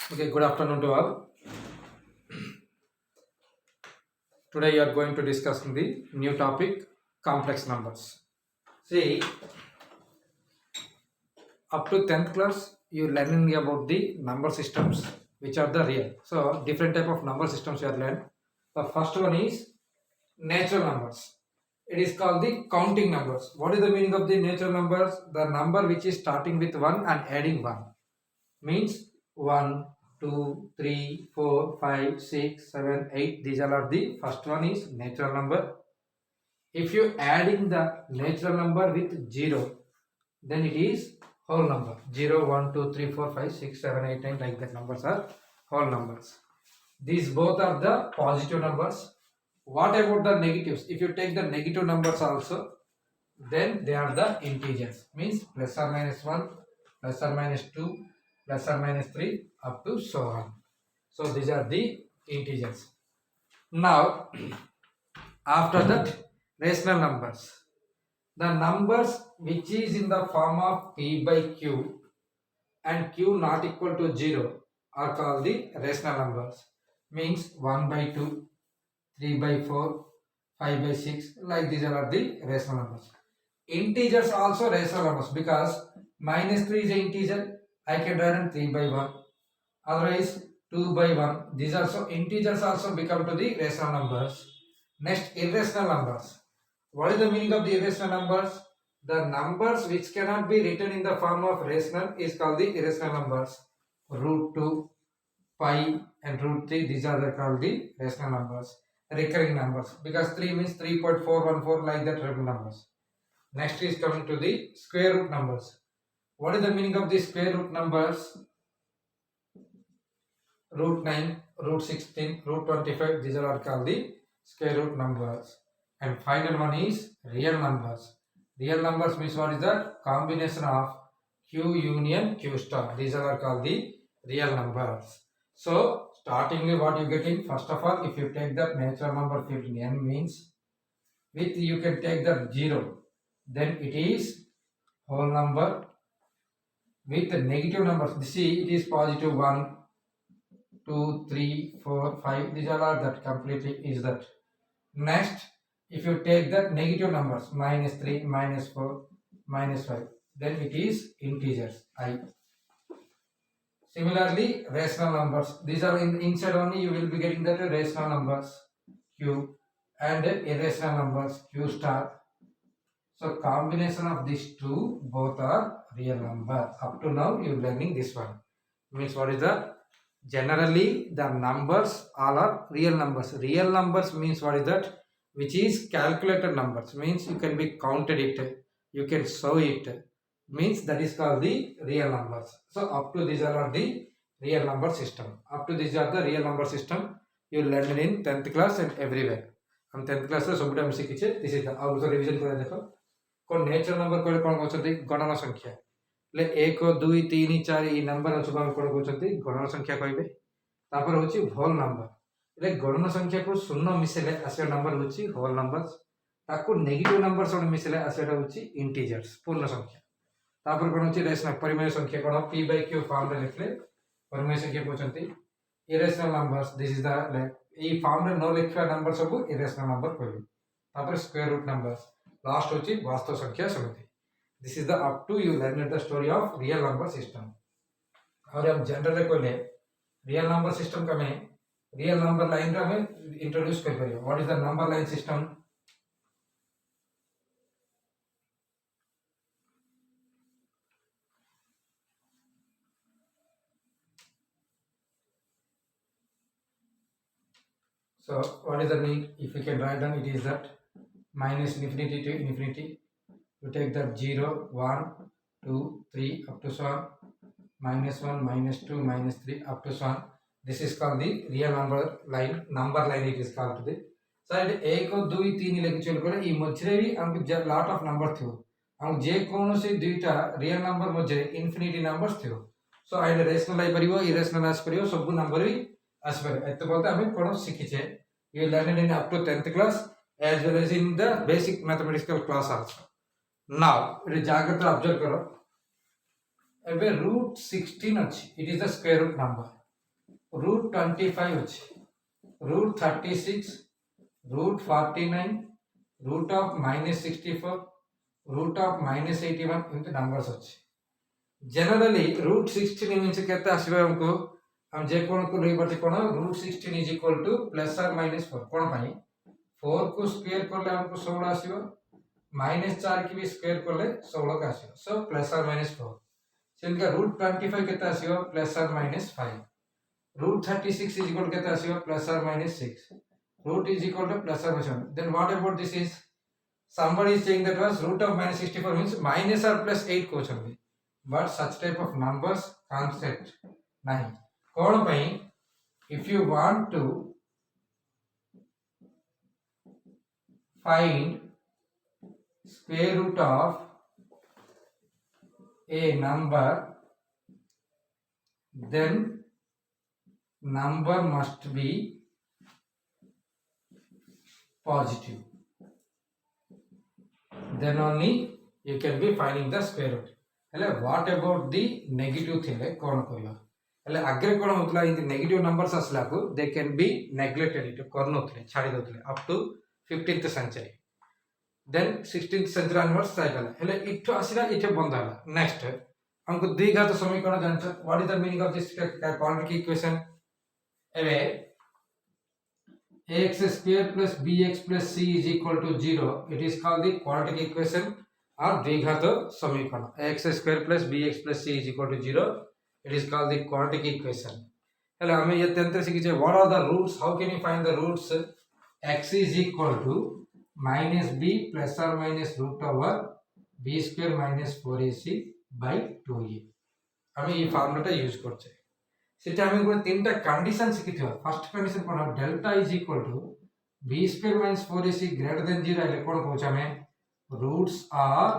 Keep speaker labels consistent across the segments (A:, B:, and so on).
A: Okay, good afternoon to all. Today you are going to discuss the new topic, complex numbers. See, up to 10th class, you learning about the number systems, which are the real. So, different type of number systems you are learn. The first one is natural numbers. It is called the counting numbers. What is the meaning of the natural numbers? The number which is starting with 1 and adding 1. Means 1, 2, 3, 4, 5, 6, 7, 8. These all are the first one is natural number. If you adding the natural number with 0, then it is whole number. 0, 1, 2, 3, 4, 5, 6, 7, 8, 9, like that numbers are whole numbers. These both are the positive numbers. What about the negatives? If you take the negative numbers also, then they are the integers. Means plus or minus 1, plus or minus 2, plus or minus 3, up to so on. So these are the integers. Now, after that, rational numbers. The numbers which is in the form of p by q and q not equal to 0 are called the rational numbers. Means 1 by 2, 3 by 4, 5 by 6, like these are the rational numbers. Integers also rational numbers, because minus 3 is an integer. I can write in 3 by 1. Otherwise 2 by 1. These also integers also become to the rational numbers. Next, irrational numbers. What is the meaning of the irrational numbers? The numbers which cannot be written in the form of rational is called the irrational numbers. Root 2, pi and root 3, these are called the rational numbers. Recurring numbers, because 3 means 3.414, like that regular numbers. Next is coming to the square root numbers. What is the meaning of the square root numbers? Root 9, root 16, root 25, these are all called the square root numbers. And final one is real numbers. Real numbers means what is that? Combination of q union q star. These are all called the real numbers. So, startingly what you getting? First of all, if you take that natural number field in n means, with you can take that 0, then it is whole number. With the negative numbers, see, it is positive 1, 2, 3, 4, 5. These are all that completely is that. Next, if you take that negative numbers, minus 3, minus 4, minus 5, then it is integers, I. Similarly, rational numbers. These are inside only you will be getting that rational numbers, q, and irrational numbers, q star. So combination of these two, both are real number. Up to now you are learning this one. Means what is the? Generally the numbers all are real numbers. Real numbers means what is that? Which is calculated numbers. Means you can be counted it, you can show it. Means that is called the real numbers. So up to these are the real number system. Up to these are the real number system. You learn in 10th class and everywhere. हम 10th class रे सब time शिखिचे. This is the out revision कर देखो. कौन natural number कहले कौन कहते गणना संख्या. ले 1 2 3 4 ई नंबर अछि कौन कहते गणना संख्या कहबे. तापर होची होल नंबर. ले गणना संख्या को शून्य मिसेले आसे नंबर होची होल नंबर्स. ताको नेगेटिव नंबर सण मिसेले आसेटा होची इंटीजर्स पूर्ण संख्या. तापर कोन होची रेशनल परिमेय संख्या कोन p by q फॉर्म रे लिखले परिमेय संख्या कहचंती. Irrational numbers, this is the E form रे नो लिखला नंबर सब इरेशनल नंबर कहबे. तापर स्क्वायर रूट नंबर्स. लास्ट होची वास्तव संख्या समिति. This is the up to you learn the story of real number system. और हम जनरल रे कहले रियल नंबर सिस्टम का में रियल नंबर लाइन रे हमें इंट्रोड्यूस कर परियो. What is the number line system? So what is the mean? If you can write down, it is that minus infinity to infinity. You take that 0, 1, 2, 3 up to so on, minus 1, minus 2, minus 3 up to so on. This is called the real number line. Number line it is called the. So it 1 2 3 लेके चल करे ई मझरे भी हमको lot of number थियो. हम जे कोनो से दुईटा real number मझरे infinity numbers थियो. So आइड rational आई परिवो irrational आस परिवो सब नंबर भी आस परिवो. एत बोलते हमें कोनो शिखिचे. You learned in up to 10th class as well as in the basic mathematical class also. Now, it is जाग्रत observe करो. एबे root 16 अछि. It is the square root number. Root 25 अच्छे, root 36, root 49, root of -64, root of -81 एमती numbers अच्छे। Generally root 16 means केते आसीबा हमको हम जे कोन को लई परते कोन root 16 is equal to plus और माइनस 4 कोन भाई 4 को स्क्वायर करले हमको 16 आसीबा, -4 की भी स्क्वायर करले 16 का आसीबा, सो प्लस और माइनस 4। सेनका रूट 25 केते आसीबा प्लस और माइनस 5, रूट 36 इज इक्वल केते आसीबा प्लस और minus 6, root is equal to plus or minus 1. Then what about this is somebody is saying that was root of -64 means minus or plus 8 को चाहिए, but such type of numbers concept नहीं कौन भाई। if you want to find square root of a number, then number must be positive, then only you can be finding the square root। हेले what about the negative थिले कौन कहबा, हेले आगे कौन होतला इन नेगेटिव नंबर्स असला को they can be neglected इट करनोथले छाडी दोथले up to 15th century, then 16th century onwards cycle हेले इठो आसिला इठे बंद होला। नेक्स्ट हमको द्विघात समीकरण जानछ, what is the meaning of this quadratic equation. एबे ax square plus bx plus c is equal to 0, it is called the quadratic equation or द्विघात समीकरण। ax square plus bx plus c is equal to 0, it is called the quadratic equation। हेले हमें ये तंत्र सीखिचे what are the roots, how can you find the roots। x is equal to minus b plus or minus root over b square minus 4ac by 2a, हमें ये फार्मूलाटा use करछे। सेटा हमें कोन तीनटा कंडीशन शिखिथिबा। फर्स्ट कंडीशन कोन delta is equal to b square minus 4ac greater than 0 हेले कोन कहउछ हमें roots are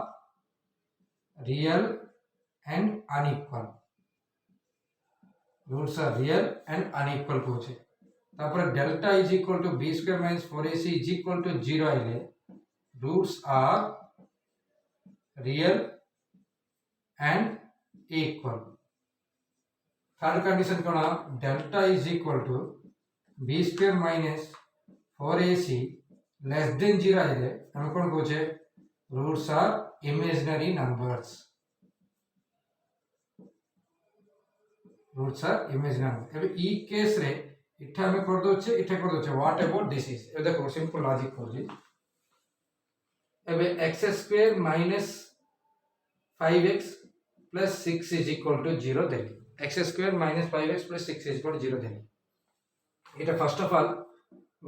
A: real and unequal, roots are real and unequal कहउछ। तापर delta is equal to b square minus 4ac is equal to 0 हेले roots are real and equal. Third condition कोन delta is equal to b square minus 4ac less than 0 आइले हम कोन कहउछे roots are imaginary numbers, roots are imaginary. एबे ई case रे इठा हम कर दोछे इठा कर दोछे व्हाट अबाउट दिस इज। ए देखो सिंपल लॉजिक कर जी। एबे x square minus 5x plus 6 is equal to 0 देली, x square minus 5x plus 6 is equal to 0 देली। इटा first of all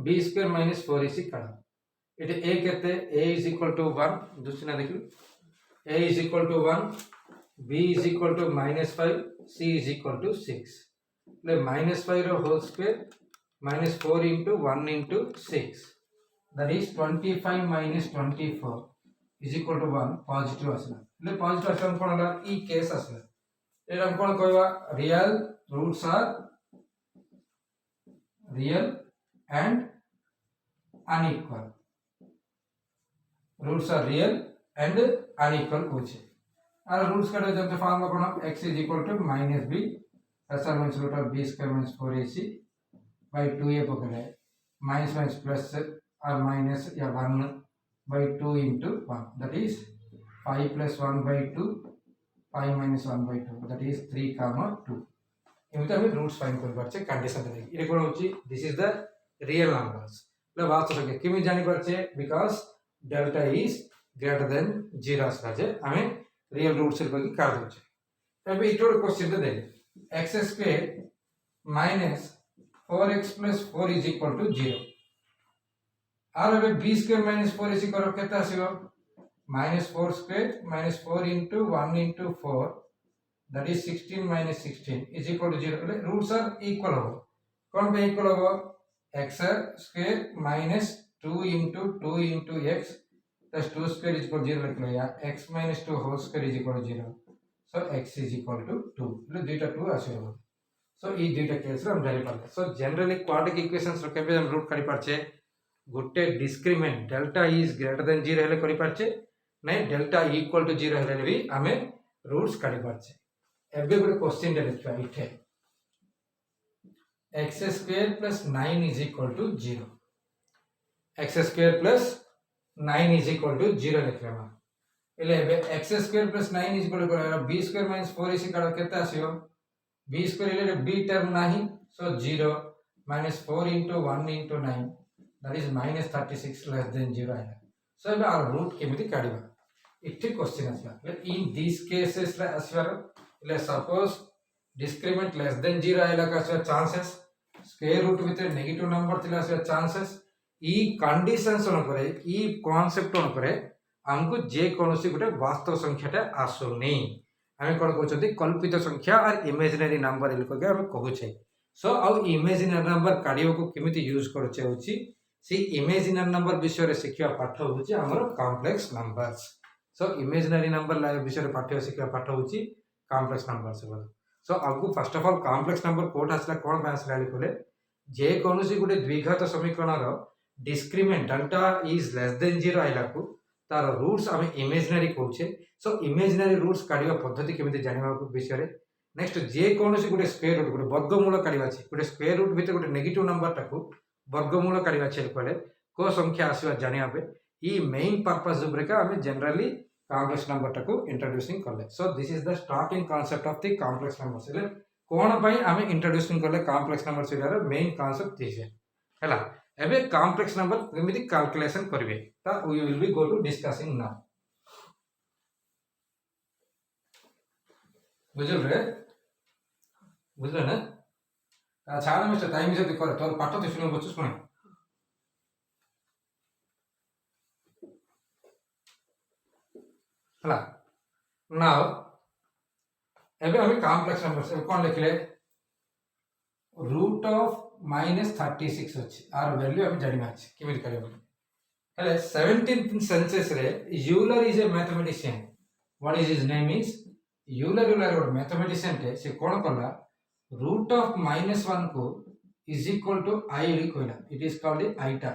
A: b square minus 4ac काढा, इटा a केते a इज इक्वल टू 1, दूसरा देखियो a is equal to 1, b is equal to minus 5, c is equal to 6, ले minus 5 रो whole square minus 4 into 1 into 6, that is 25 minus 24 is equal to 1, positive आसला। ले positive आसला कोन होला ई case आसला, एटा हम कोन कहबा real roots are real and unequal, roots are real and unequal होचे। आर रूट्स काढे जंते फॉर्म कोन x is equal to minus b plus or minus root of b square minus 4ac by 2a पकड़े minus minus plus or minus या 1 by 2 into 1, that is 5 plus 1 by 2, 5 minus 1 by 2, that is 3 comma 2। एमिति हम roots find कर परछे condition रे। इरे कोन होची this is the real numbers. ले बात सके केमि जानि परछे because delta is greater than 0 आसला जे हमें रियल रूट्स रे बगी काढ दोछे। एबे इटोर क्वेश्चन दे x square minus 4x plus 4 is equal to 0, आर एबे b स्क्वायर माइनस 4ac करो केते आसीबो minus 4 square minus 4 into 1 into 4, that is 16 minus 16 is equal to 0। Roots are equal हो कौन पे इक्वल हो x square minus 2 into 2 into x plus 2 square is equal to 0 लिख लो या x minus 2 whole square is equal to 0, so x is equal to 2। ले दुईटा 2 आसीबो, so ई दुईटा case रे हम जानि पाले। सो जनरली क्वाड्रेटिक इक्वेशंस रो केबे हम रूट काढी पारछे गोटे discriminant delta is greater than 0 हेले करि पारछे नहीं डेल्टा इक्वल टू 0 हेले भी हमें रूट्स काढी पारछे। एबे गोटे क्वेश्चन दे देखिबा इथे x square plus 9 is equal to 0. x square plus 9 is equal to 0 लिखलेमा એટલે હવે x square plus 9 is equal to b square minus 4ac કાઢો કેતા આસ્યો b square એટલે b term નહીં so 0 minus 4 into 1 into 9 that is minus 36 less than 0 Ayla so ଏବେ our root केमिति काढिबा इट्ठी question आसला in these cases ला आसवार એટલે suppose discriminant less than 0 आइला का chances square root with negative number थिला chances ई conditions अनुसार ई concept अनुसार हमको जे कोनोसी गोटे वास्तव संख्याटा आसुनी आमे कोन कहउछथि कल्पित संख्या और इमेजिनरी नंबर इल के हम कहउछे सो आ इमेजिनरी नंबर काढियो को केमिति यूज करछे होछि सी इमेजिनरी नंबर विषय रे शिक्षा पाठ होछि हमर कॉम्प्लेक्स नंबर्स सो इमेजिनरी नंबर विषय रे पाठ शिक्षा पाठ होछि कॉम्प्लेक्स नंबर्स सो आपको first of all complex number कोड आसला कोन आसला लिखले जे कोनोसी गोटे द्विघात समीकरण रो discriminant delta is less than 0 आइला को तार रूट्स आम इमेजिनरी कहूचे सो इमेजिनरी रूट्स काढ़ा पद्धति केमिति जानिबा विषय रे नेक्स्ट जे कोनोसी गोटे स्क्वायर रूट गोटे वर्गमूल काढ़ा अछि गोटे स्क्वायर रूट भितर गोटे नेगेटिव नंबर टाको वर्गमूल काढ़ा अछि कहले को संख्या आसीबा जानिबा पे ई मेन पर्पस जुब्रेका आम जनरली कॉम्प्लेक्स नंबर टाको इंट्रोड्यूसिंग करले so this is the starting concept of the complex numbers ले कोन पई आम इंट्रोड्यूसिंग करले कॉम्प्लेक्स नंबर्स इलार मेन कांसेप्ट दिस है हला एबे कॉम्प्लेक्स नंबर केमिति कैलकुलेशन करबे ता we will be go to discussing now बुझल ना छाड़ मिस्टर टाइम जति करे तोर पाठ तो सुनो बच्चों सुने हला नाउ एबे हम कॉम्प्लेक्स नंबर्स कोन लिखले रूट ऑफ -36 अछि आर वैल्यू हम जानि माछ केमिति करबो हेले 17th सेंचुरी रे Euler is a mathematician what is his name is Euler और मैथमेटिशियन टे से कोन करला रूट ऑफ -1 को इज इक्वल टू आई लिखला इट इज कॉल्ड आइटा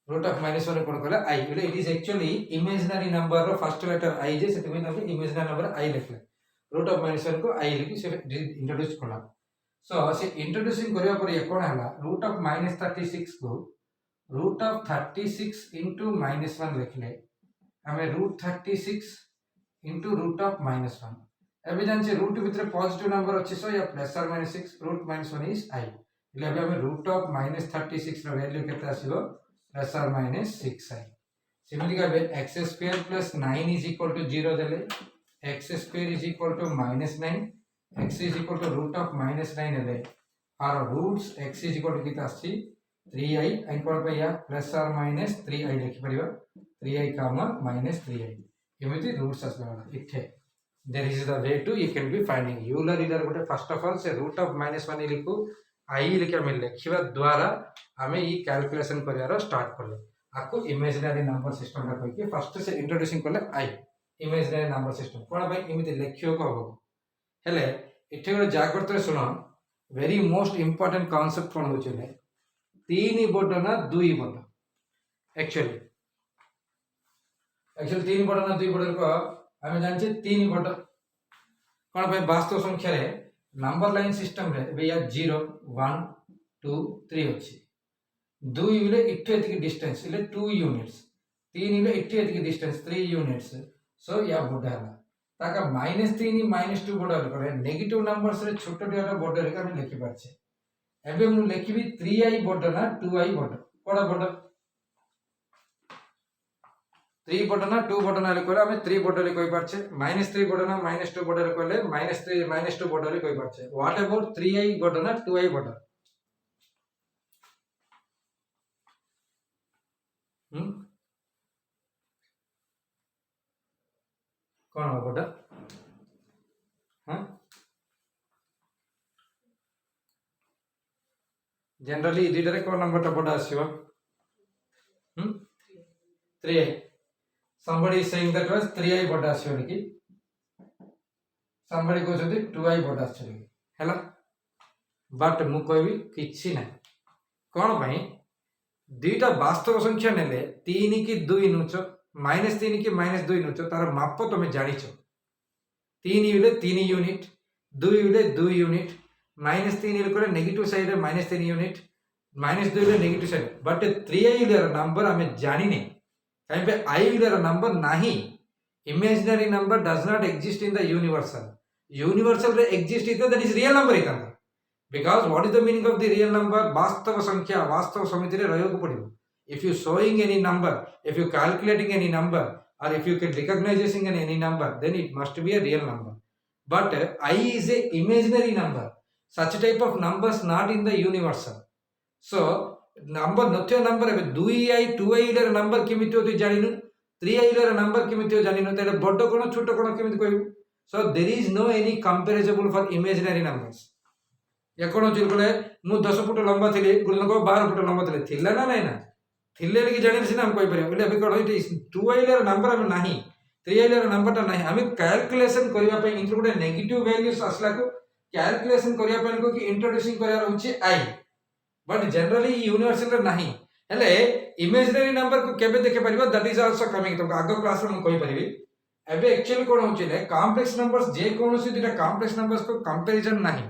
A: रूट ऑफ -1 कोन करला i it is actually imaginary number रो फर्स्ट लेटर आई जे सेते में इमेजिनरी नंबर आई लिखला रूट ऑफ -1 को आई लिखि से इंट्रोड्यूस करला सो से इंट्रोड्यूसिंग करिया पर ये कोन हला रूट ऑफ -36 को रूट ऑफ 36 into -1 लिखले हमें रूट 36 into रूट ऑफ -1 एबे जान से रूट भीतर पॉजिटिव नंबर अछि सो या प्लस और -6 रूट -1 इज आई ले हमें रूट ऑफ -36 रो वैल्यू केता आसीबो प्लस और -6 आई सिमिलरली का x square plus 9 is equal to 0 देले x square is equal to -9 x is equal to root of -9 है और roots x is equal to कितना आछि 3i एंड कोन पे या प्लस और माइनस 3i लिखि परिबा 3i कामा -3i एमिति रूट्स असला इथे there is the way to you can be finding Euler इधर गोटे फर्स्ट ऑफ ऑल से रूट ऑफ -1 लिखु i लिखा मिल लिखिबा द्वारा हमें ई कैलकुलेशन करियारो स्टार्ट करले आको इमेजिनरी नंबर सिस्टम रा कहि फर्स्ट से इंट्रोड्यूसिंग करले i इमेजिनरी नंबर सिस्टम कोन भाई एमिति लेखियो को हो हेले इथे गोटे जाग्रत सुन वेरी मोस्ट इंपोर्टेंट कांसेप्ट कोन होचे ने 3 बड ना 2 बड एक्चुअली 3 बड ना 2 बड को हम जान छे 3 बड कोन भाई वास्तव संख्या रे नंबर लाइन सिस्टम रे बे या 0 1 2 3 अछि 2 इले इथे एतिक डिस्टेंस इले 2 यूनिट्स 3 इले इथे एतिक डिस्टेंस 3 यूनिट्स सो या बड हला ताका -3 -2 बॉर्डर करे नेगेटिव नंबर्स रे छोटो डेटा बॉर्डर के हम लिखि पाछे एबे मु लिखिबी 3i बॉर्डर ना 2i बॉर्डर कोडा बॉर्डर 3 बॉर्डर ना 2 बॉर्डर ना लिखले हम 3 बॉर्डर कहि पाछे -3 बॉर्डर ना -2 बॉर्डर कहले -3 -2 बॉर्डर कहि पाछे व्हाट अबाउट 3i बॉर्डर ना 2i बॉर्डर कौन हो बड़ा हाँ जनरली रीडर को नंबर टा बड़ा आसीबो 3i somebody is saying that was 3i बड़ा आसीबो कि somebody को जदी 2i बड़ा आसीबो हैला बट मु कहबी किछि ना कोन भाई दुईटा वास्तव संख्या नेले 3 की 2 नुचो -3 की -2 नुचो तार माप तुम जानिछ 3 इले 3 यूनिट 2 इले 2 यूनिट -3 इले नेगेटिव साइड रे -3 यूनिट -2 इले नेगेटिव साइड बट 3i इले नंबर आमे जानि ने काहे पे I इले नंबर नाही imaginary number does not exist in the universal रे exist इते that is real number इता because what is the meaning of the real number वास्तव संख्या वास्तव समिति रे रहयो को पड़िबो if you showing any number if you calculating any number or if you can recognizing any number then it must be a real number but I is a imaginary number such type of numbers not in the universal so number नथ्य number एबे 2i 2i इले number केमिति हो तु जानिनु 3i इले number केमिति हो जानिनु तेरे बड्ड कोन छोट कोन केमिति कहबो so there is no any comparable for imaginary numbers या कोन चिलकले मु 10 फुट लंबा थिले गुण को 12 फुट लंबा थिले थिला ना नै ना थिले कि जानि सिना हम कहि परियो एबे कोन इट 2i इले number हम नाही 3i इले number ता नाही हम कैलकुलेशन करिया पे इंक्लूड नेगेटिव वैल्यूज असला को कैलकुलेशन करिया पे को कि इंट्रोड्यूसिंग करिया रहउची i बट जनरली यूनिवर्सल रे नाही हेले इमेजिनरी नंबर को केबे देखे परिबो दैट इज आल्सो कमिंग तो आगो क्लास रे हम कहि परिबी एबे एक्चुअली कोन होची ले कॉम्प्लेक्स नंबर्स जे कोनोसी दुटा कॉम्प्लेक्स नंबर्स को कंपैरिजन नाही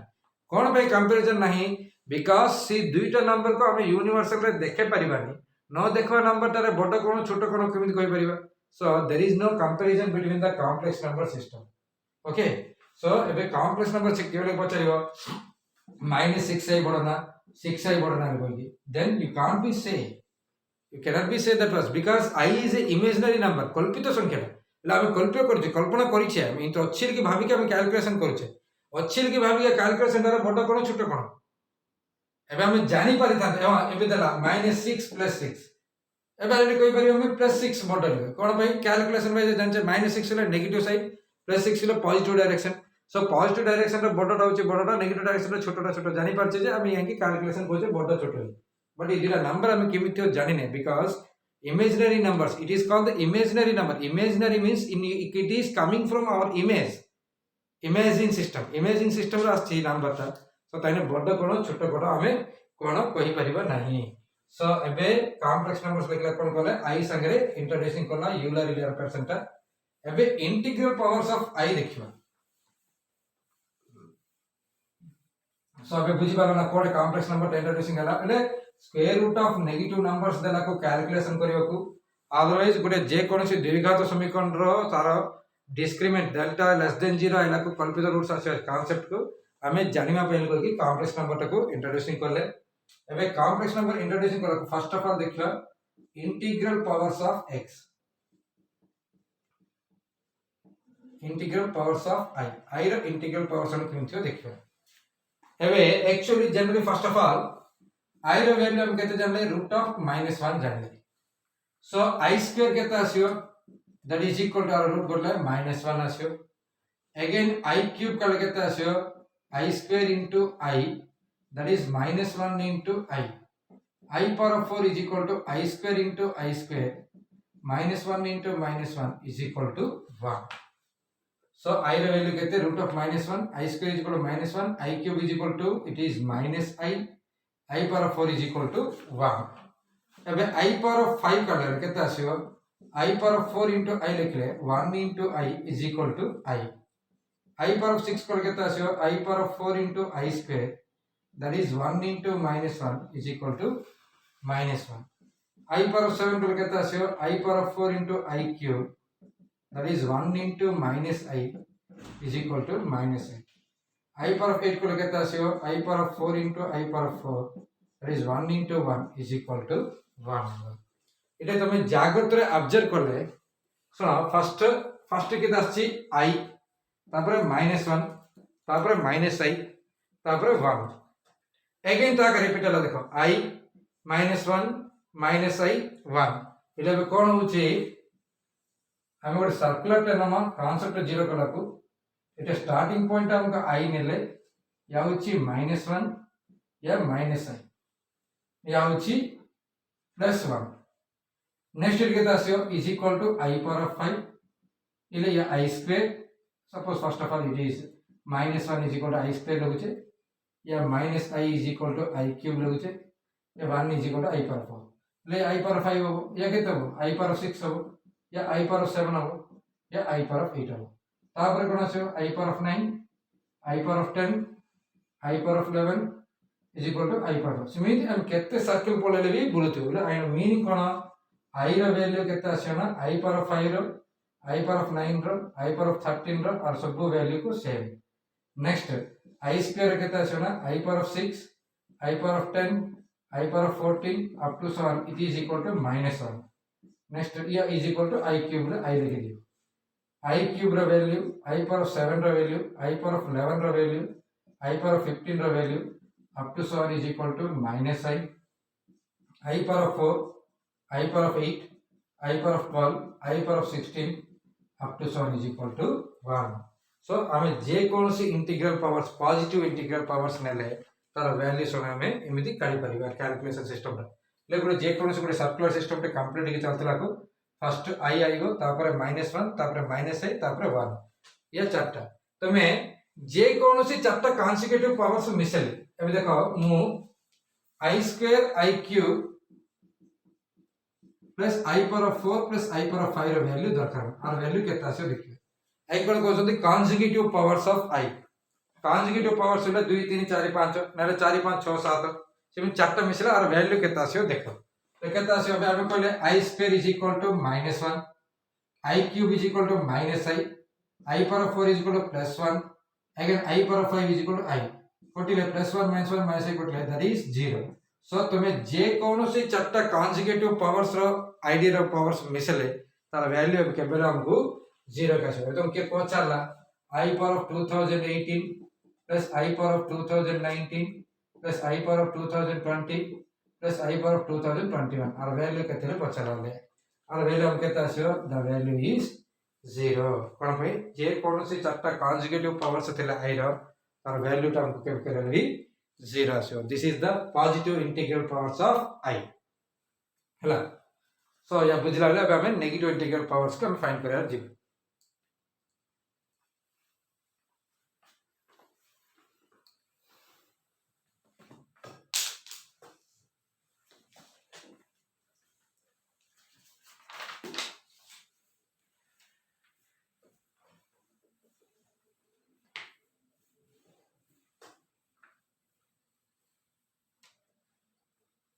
A: कोन भाई कंपैरिजन नाही बिकॉज़ सी दुईटा नंबर को हम यूनिवर्सल रे देखे परिबानी न देखवा नंबर तारे बड कोन छोट कोन केमिति कहि परिबा so there is no comparison between the complex number system okay so एबे कॉम्प्लेक्स नंबर से केवल पचारिबो -6i बडना 6i बडना बोली then you can't be say you cannot be say that was because I is a imaginary number कल्पित संख्या ला हम कल्पना करछि कल्पना करिछे हम इन तो अच्छी की भाबी के हम कैलकुलेशन करछे अच्छी की भाबी के कैलकुलेशन रे बड कोन छोट कोन एबे हम जानि पारि था एबे देला -6 + 6 एबे एडी कहि पारि हम +6 बड कोन भाई कैलकुलेशन में जानछे -6 ले नेगेटिव साइड +6 ले positive direction so positive direction रे बडटा होची बडटा नेगेटिव डायरेक्शन रे छोटटा छोट जानि परछे जे हम यंकी कैलकुलेशन कोचे बड छोट बट इदिला नंबर हम केमिति हो जानि ने because imaginary numbers it is called the imaginary number imaginary means it is coming from our imaging system रा अछि नंबर ता सो ताने बड कोन छोट कोन हमें कोन कहि परिबा नाही सो एबे कॉम्प्लेक्स नंबर्स देखला कोन कोले i संगे इंट्रोड्यूसिंग कोला यूलर रिलेशन ता एबे इंटीग्रल पावर्स ऑफ i देखिबा सो अबे बुझी पालो ना कोड कॉम्प्लेक्स नंबर इंट्रोड्यूसिंग हला એટલે square root of negative numbers देला को कैलकुलेशन करियो को अदरवाइज गुटे जे कोनसी द्विघात समीकरण रो तार डिस्क्रिमिनेंट डेल्टा लेस देन 0 एला को कल्पित रूट्स आसे कांसेप्ट को हमें जानिमा पहले को कि कॉम्प्लेक्स नंबर को इंट्रोड्यूसिंग करले एबे कॉम्प्लेक्स नंबर इंट्रोड्यूसिंग कर फर्स्ट ऑफ ऑल देखियो integral powers of x integral powers of i रो इंटीग्रल पावर्स हम केमथियो देखियो एबे actually generally first of all i रो वैल्यू हम केते जानले रूट ऑफ -1 जानले सो i स्क्वायर केते आसियो दैट इज इक्वल टू आवर रूट बोलले -1 आसियो अगेन i क्यूब का केते आसियो i square into i that is -1 into i i power 4 is equal to i square into i square -1 into -1 is equal to 1 so i रो value केते root of -1 i square is equal to -1 i cube is equal to it is -i power 4 is equal to 1 एबे i power 5 का ले केते आसीबो i power 4 into i लिखले 1 into i is equal to i power 6 का केते आसीबो i power 4 into i square that is 1 into -1 is equal to -1 i power 7 का केते आसीबो i power 4 into i cube that is 1 into -i is equal to -i i power of 8 को लेके आसियो i power of 4 into i power of 4 that is 1 into 1 is equal to 1 इटे तमे जाग्रत रे observe करले सुनो फर्स्ट के आछि i तापरे -1 तापरे -i तापरे 1 अगेन ता रिपीट हला देखो i -1 -i 1 इले कोन होची हम गोटे सर्कुलर टेनम कांसेप्ट 0 कला को इट स्टार्टिंग पॉइंट हमका i नेले या होची -1 या -i या होची +1 नेक्स्ट के आसियो is equal to i power of 5 इले या i square suppose first of all it is -1 is equal to i square लगुचे या -i is equal to i cube लगुचे या 1 is equal to i power 4 ले i power 5 हो या केते हो i पावर 6 हो या i पावर 7 हो या i पावर 8 हो तापर कोन आसे i power 9 i power 10 I power of 11 is equal to I power of 4. Means हम केते सर्कल पळले भी बुलते बोले आइ मीनिंग कोन I ର वैल्यू केते आछना I power of 5 row I power of 9 row I power of 13 रो और सब वैल्यू को same. Next I square केते आछना I power of 6 I power of 10 I power of 14 up to so on, it is equal to -1. next here is equal to I cube row I लिख दियो. I cube रो value I power of 7 रो value I power of 11 रो value I power of 15 रो value up to so on is equal to I power of 4 I power of 8 I power of 12 I power of 16 up to so on is equal to 1. so आमे जे कोनोसी integral powers positive integral powers नेले तार values आमे एमिति काढी परिबा calculation system रे. लेकिन जे कोनोसी गोटे सर्कुलर सिस्टम टे कंप्लीट के चलतला को फर्स्ट I आइगो तापर -1 तापर -i तापर 1 या चारटा तमे जे कोनोसी चारटा कॉन्सेक्यूटिव पावर्स मिसली एबे देखो मु I square I cube plus I power of 4 plus I power of 5 रो वैल्यू दरकार और वैल्यू केता आसे देखियो. I कोन कहउछन्ती consecutive powers of I. Consecutive powers होला 2 3 4 5 नाले 4 5 6 7 सेम चारटा मिसला और वैल्यू केता आसे देखो. तो केता आसे अबे हम कहले I square is equal to -1 I cube is equal to -i I power of 4 is equal to +1 again I power of 5 is equal to I कोटिले +1 -1 -i कोटिले दैट इज 0. सो तुमे जे कोनोसी चारटा कॉन्सेक्यूटिव पावर्स रो idea रो powers मिसले तार वैल्यू अब केबेल हमकु 0 का छे. तो के पचारला I power of 2018 plus I power of 2019 plus I power of 2020 plus I power of 2021 और वैल्यू केते पचारले और वैल्यू हम केता आछो द वैल्यू इज 0. कोन भाई जे कोनोसी चारटा कॉन्सेक्यूटिव पावर्स थिला I रो तार वैल्यू टा हमकु केबे करले 0 आछो. This is the positive integral powers of I हला. सो या बुझला ले अब हमें नेगेटिव इंटीग्रल पावर्स को हम फाइंड करयार जी.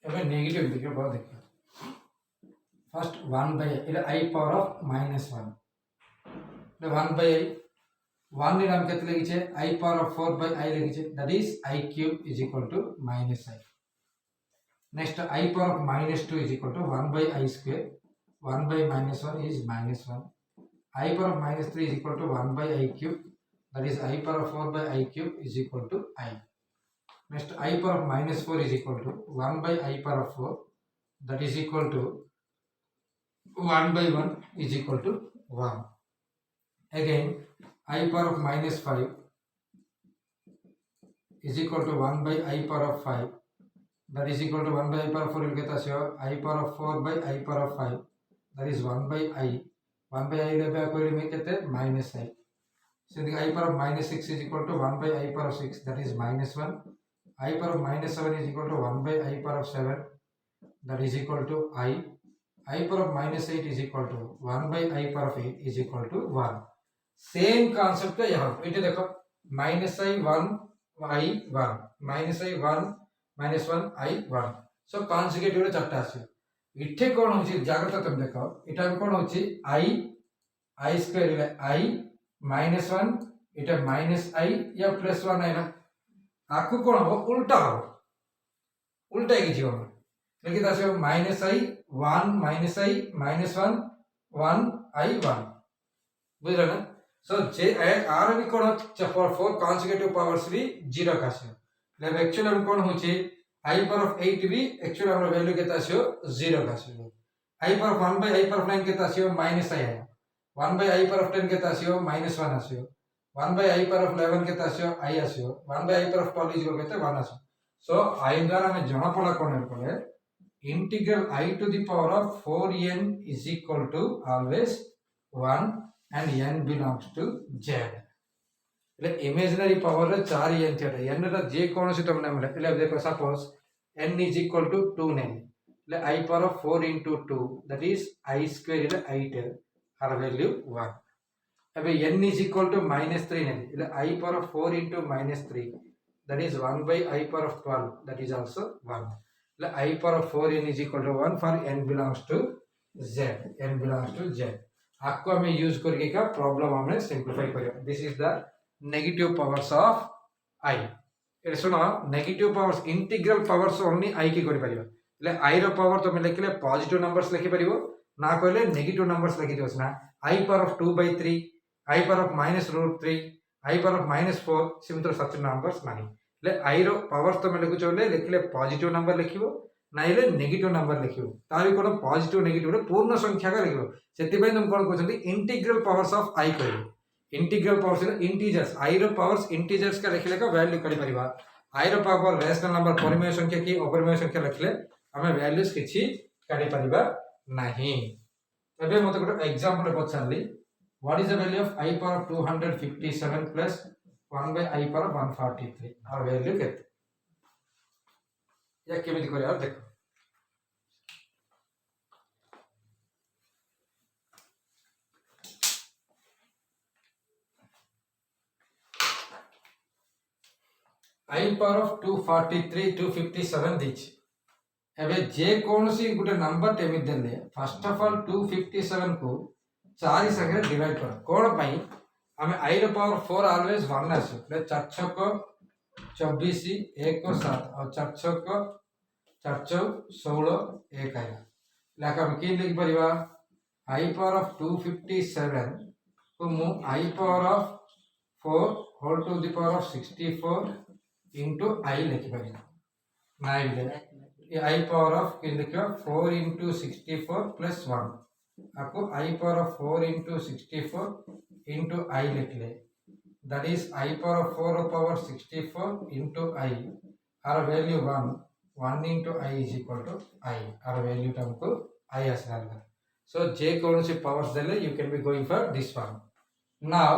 A: अब नेगेटिव इंटीग्रल पावर देखिए. फर्स्ट 1 by इला I पावर ऑफ -1 ले 1 by I 1 ने हम केते लिखि छे I power of 4 by I लिखि छे that is I cube is equal to -i. Next I power of -2 is equal to 1 by I square 1 by -1 is -1 I power of -3 is equal to 1 by I cube that is I power of 4 by I cube is equal to I. Next I power of -4 is equal to 1 by I power of 4 that is equal to 1 by 1 is equal to 1. Again I power of -5 is equal to 1 by I power of 5 that is equal to 1 by I power of 4 will get us I power of 4 by I power of 5 that is 1 by I 1 by I lebe akori me kete -i. So the I power of -6 is equal to 1 by I power of 6 that is -1. I power of -7 is equal to 1 by I power of 7 that is equal to I. I power of -8 is equal to 1 by I power of 8 is equal to 1. Same concept है यहाँ इटे देखो -i 1 I 1 -i 1 -1 I 1. So consecutive रे चारटा आसी इठे कोन होची जाग्रत तुम देखो इटा कोन होची I स्क्वायर इले I -1 इटा -i या +1 आइला आकु कोन हो उल्टा हो उल्टा की जीवन लेकिन तासे -i 1 -i -1 1 I 1 बुझला ना. सो जे आर भी कोन फॉर 4 कॉन्सेक्यूटिव पावर्स भी 0 का से ले एक्चुअली हम कोन होची I पावर ऑफ 8 भी एक्चुअली हमर वैल्यू केता से 0 का से I power of 1 by I power of 9 केता से -i है 1 by I पावर ऑफ 10 केता से -1 आसे 1 by I power of 11 के तासियो I आसियो 1 by I power of 12 is केते 1 आसियो. सो I द्वारा हमें जणा पड़ा कोन पड़े integral I to the power of 4n is equal to always 1 and n belongs to z. એટલે imaginary power 4n theta n रा जे कोनोसी તમને મળે એટલે देखो suppose n is equal to 2 ને એટલે I power of 4 into 2 that is I square એટલે 8 our value 1. अब n is equal to -3 नहीं એટલે I power of 4 into -3 that is 1 by I power of 12, that is also 1. I power of 4n is equal to 1 for n belongs to z. n belongs to z. आपको हमें use करके का problem हमें simplify करियो. This is the negative powers of i. ये सुनो, negative powers integral powers only i की करि परियो. ले i रो पावर तो मैं लिखले पॉजिटिव नंबर्स लिखि परियो ना कहले नेगेटिव नंबर्स लिखि दियोस ना. I power of 2 by 3, I power of minus root 3, I power of minus 4 सिमितर सच नंबर्स नाही. ले i रो पावर्स तो मैं लिखु चले लिखले पॉजिटिव नंबर लिखिबो नाइले नेगेटिव नंबर लिखिबो. तारि कोन पॉजिटिव नेगेटिव रे पूर्ण संख्या का लिखिबो. सेति पय तुम कोन कहछन्ती इंटीग्रल पावर्स ऑफ i कहबो. इंटीग्रल पावर्स इंटीजर्स i रो पावर्स इंटीजर्स का लिखले का वैल्यू करि परिबा. i रो पावर रैशनल नंबर परिमेय संख्या की अपरिमेय संख्या लिखले हमें वैल्यूज किछि काढि परिबा नाही. एबे मते गोटे एग्जांपल पछाली. What is the value of i power of 257 प्लस 1 by I power of 143. और वैल्यू केते या केमिति करिया देखो. I power of 243 257 दिछि. एबे जे कोनसी गुटे नंबर टेमि देले फर्स्ट ऑफ ऑल 257 को 4 संगे डिवाइड कर. कोन पई हमें i रो पावर 4 ऑलवेज 1 आसो. ले 4 6 को 24 1 को 7 और 4 6 को 4 16 1 आया. लाका हम की लिख परिबा i पावर ऑफ 257 को मु i power of 4 whole to the power of 64 into i लिख परिबा. नाइ ले ये i पावर ऑफ की लिखो 4 into 64 plus 1. आपको i power of 4 into 64 into I लिख ले. That is I power of 4 power 64 into I. Our value 1. 1 into I is equal to I. Our value term को I as well. So J कौन सी powers देले you can be going for this one. Now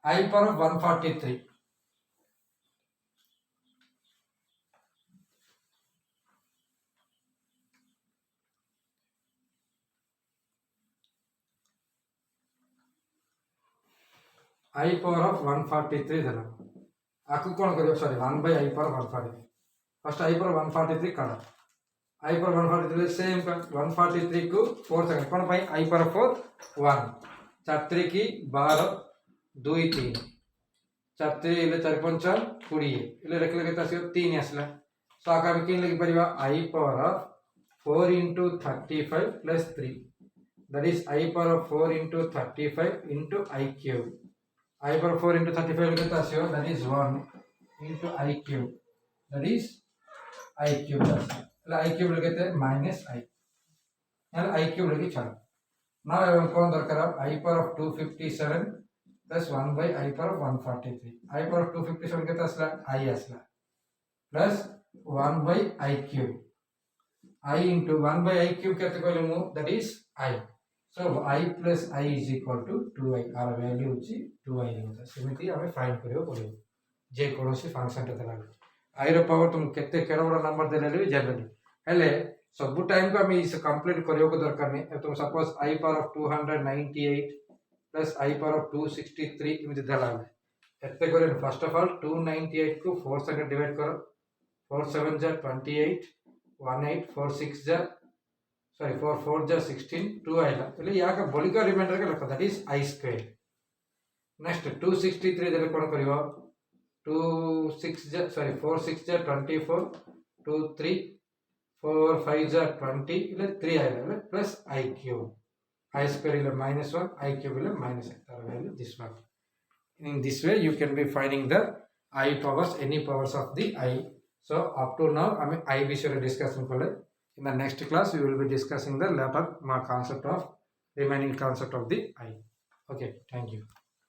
A: I power of 143. I power of 143 देला. आकु कौन करियो sorry 1 by I power 143. First I power 143 काढा. I power 143 same का 143 को 4 संगे कौन पाई I power 4 1 4 3 की 12 2 3 4 3 इले 4 5 20 इले रख लगे तासियो 3 आसला. सो आका हम किन लगी परिबा I power of 4 into 35 plus 3. That is I power of 4 into 35 into I cube. I power 4 into 35 look at the that is 1 into I cube. That is I cube. I cube look at the minus I. And I cube look at now I will call the I power of 257 plus 1 by I power of 143. I power of 257 get us I asla plus 1 by I cube. I into 1 by I cube that is I. So I plus I is equal to 2i. Our value होची 2i होता. सेमिति हमें find करियो पड़ियो. जे कोनोसी function ते देला. I रो power तुम केते केडा बडा नंबर देले ले जनरली. हेले सब टाइम को हमें इस कंप्लीट करियो को दरकार नै. तुम suppose I power of 298 plus I power of 263 इमिति देला. एते करे फर्स्ट ऑफ ऑल 298 को 4 से डिवाइड करो. 4 7 जा 28 18 4 6 जा sorry 4 4 जा 16 2 आइला. એટલે યા का બોલી का रिमाइंडर के लखो that is I square. Next 263 देले कोन करियो 2 6 जा sorry 4 6 जा 24 2 3 4 5 जा 20 એટલે 3 आइला એટલે plus I cube. I square ile -1 I cube ile -1 tar value this one. In this way you can be finding the I powers any powers of the I. So up to now I mean I विषय discussion करले. In the next class, we will be discussing the latter concept of remaining concept of the I. Okay, thank you.